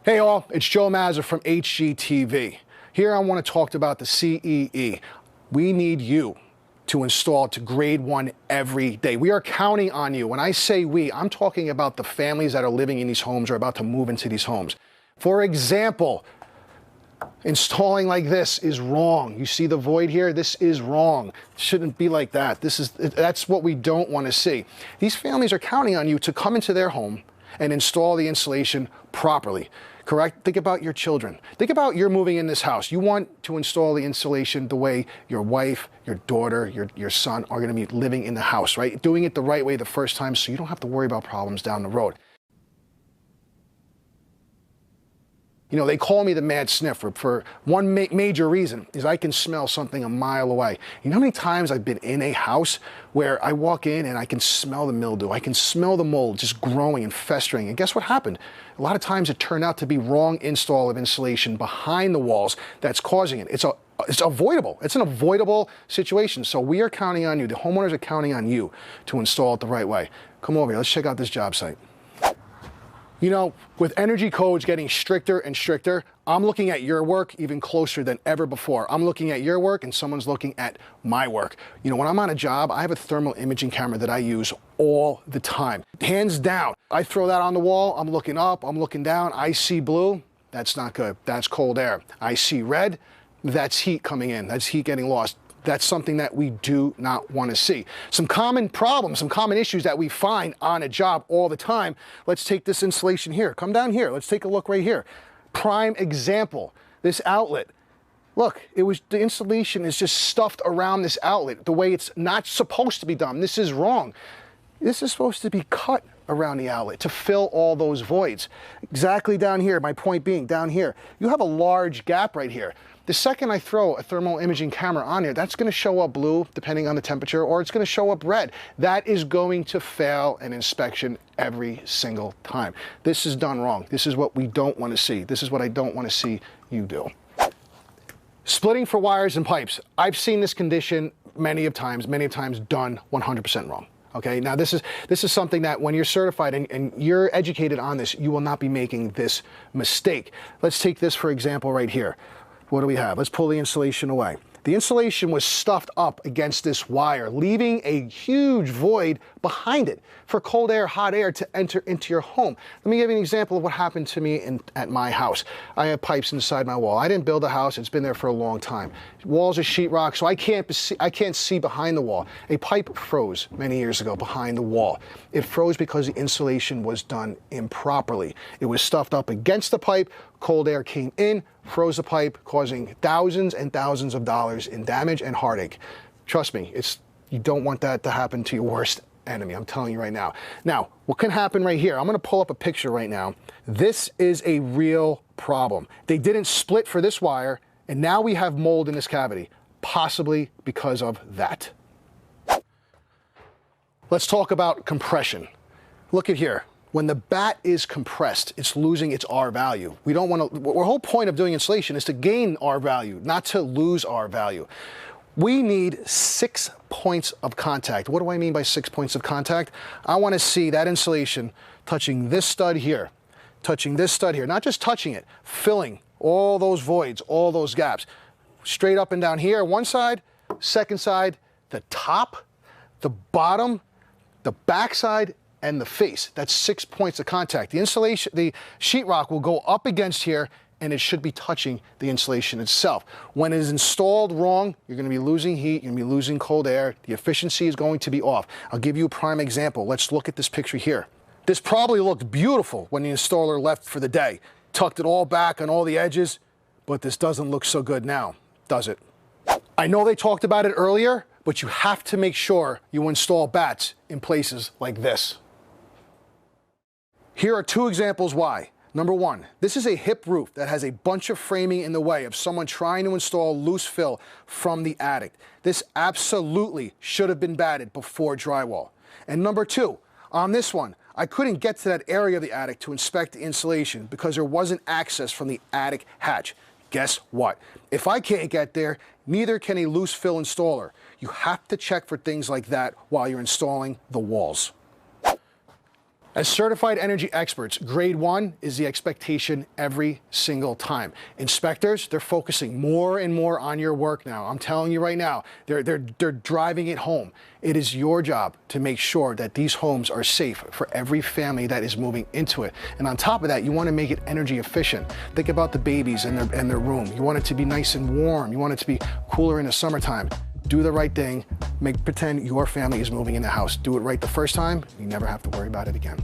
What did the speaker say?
Hey all, it's Joe Mazza from HGTV. Here I want to talk about the CEE. We need you to install to grade 1 every day. We are counting on you. When I say we, I'm talking about the families that are living in these homes or about to move into these homes. For example, installing like this is wrong. You see the void here? This is wrong. It shouldn't be like that. That's what we don't want to see. These families are counting on you to come into their home and install the insulation properly. Correct? Think about your children. Think about you're moving in this house. You want to install the insulation the way your wife, your daughter, your son are going to be living in the house, right? Doing it the right way the first time so you don't have to worry about problems down the road. You know, they call me the mad sniffer for one major reason is I can smell something a mile away. You know how many times I've been in a house where I walk in and I can smell the mildew, I can smell the mold just growing and festering, and guess what happened? A lot of times it turned out to be wrong install of insulation behind the walls that's causing it. It's avoidable. It's an avoidable situation. So we are counting on you. The homeowners are counting on you to install it the right way. Come over here. Let's check out this job site. You know, with energy codes getting stricter and stricter, I'm looking at your work even closer than ever before. I'm looking at your work and someone's looking at my work. You know, when I'm on a job, I have a thermal imaging camera that I use all the time. Hands down. I throw that on the wall, I'm looking up, I'm looking down, I see blue, that's not good. That's cold air. I see red, that's heat coming in, that's heat getting lost. That's something that we do not want to see. Some common problems, some common issues that we find on a job all the time. Let's take this insulation here. Come down here. Let's take a look right here. Prime example, this outlet. Look, the insulation is just stuffed around this outlet the way it's not supposed to be done. This is wrong. This is supposed to be cut around the outlet to fill all those voids. Exactly down here, my point being down here, you have a large gap right here. The second I throw a thermal imaging camera on here, that's going to show up blue depending on the temperature, or it's going to show up red. That is going to fail an inspection every single time. This is done wrong. This is what we don't want to see. This is what I don't want to see you do. Splitting for wires and pipes. I've seen this condition many times done 100% wrong. Okay, now this is something that when you're certified and you're educated on this, you will not be making this mistake. Let's take this for example right here. What do we have? Let's pull the insulation away. The insulation was stuffed up against this wire, leaving a huge void behind it for cold air, hot air to enter into your home. Let me give you an example of what happened to me at my house. I have pipes inside my wall. I didn't build a house. It's been there for a long time. Walls are sheetrock, so I can't see behind the wall. A pipe froze many years ago behind the wall. It froze because the insulation was done improperly. It was stuffed up against the pipe. Cold air came in, froze the pipe, causing thousands and thousands of dollars in damage and heartache. Trust me, you don't want that to happen to your worst enemy. I'm telling you right now. Now, what can happen right here? I'm going to pull up a picture right now. This is a real problem. They didn't split for this wire, and now we have mold in this cavity, possibly because of that. Let's talk about compression. Look at here. When the bat is compressed, it's losing its R value. We don't want to, the whole point of doing insulation is to gain R value, not to lose R value. We need 6 points of contact. What do I mean by 6 points of contact? I want to see that insulation touching this stud here, touching this stud here, not just touching it, filling all those voids, all those gaps. Straight up and down here, one side, second side, the top, the bottom, the back side, and the face. That's 6 points of contact. The insulation, the sheetrock will go up against here and it should be touching the insulation itself. When it is installed wrong, you're going to be losing heat, you're going to be losing cold air, the efficiency is going to be off. I'll give you a prime example. Let's look at this picture here. This probably looked beautiful when the installer left for the day. Tucked it all back on all the edges, but this doesn't look so good now, does it? I know they talked about it earlier, but you have to make sure you install bats in places like this. Here are 2 examples why. Number 1, this is a hip roof that has a bunch of framing in the way of someone trying to install loose fill from the attic. This absolutely should have been batted before drywall. And number 2, on this one, I couldn't get to that area of the attic to inspect the insulation because there wasn't access from the attic hatch. Guess what? If I can't get there, neither can a loose fill installer. You have to check for things like that while you're installing the walls. As certified energy experts, grade 1 is the expectation every single time. Inspectors, they're focusing more and more on your work now. I'm telling you right now, they're driving it home. It is your job to make sure that these homes are safe for every family that is moving into it. And on top of that, you want to make it energy efficient. Think about the babies and their room. You want it to be nice and warm. You want it to be cooler in the summertime. Do the right thing. Pretend your family is moving in the house. Do it right the first time. You never have to worry about it again.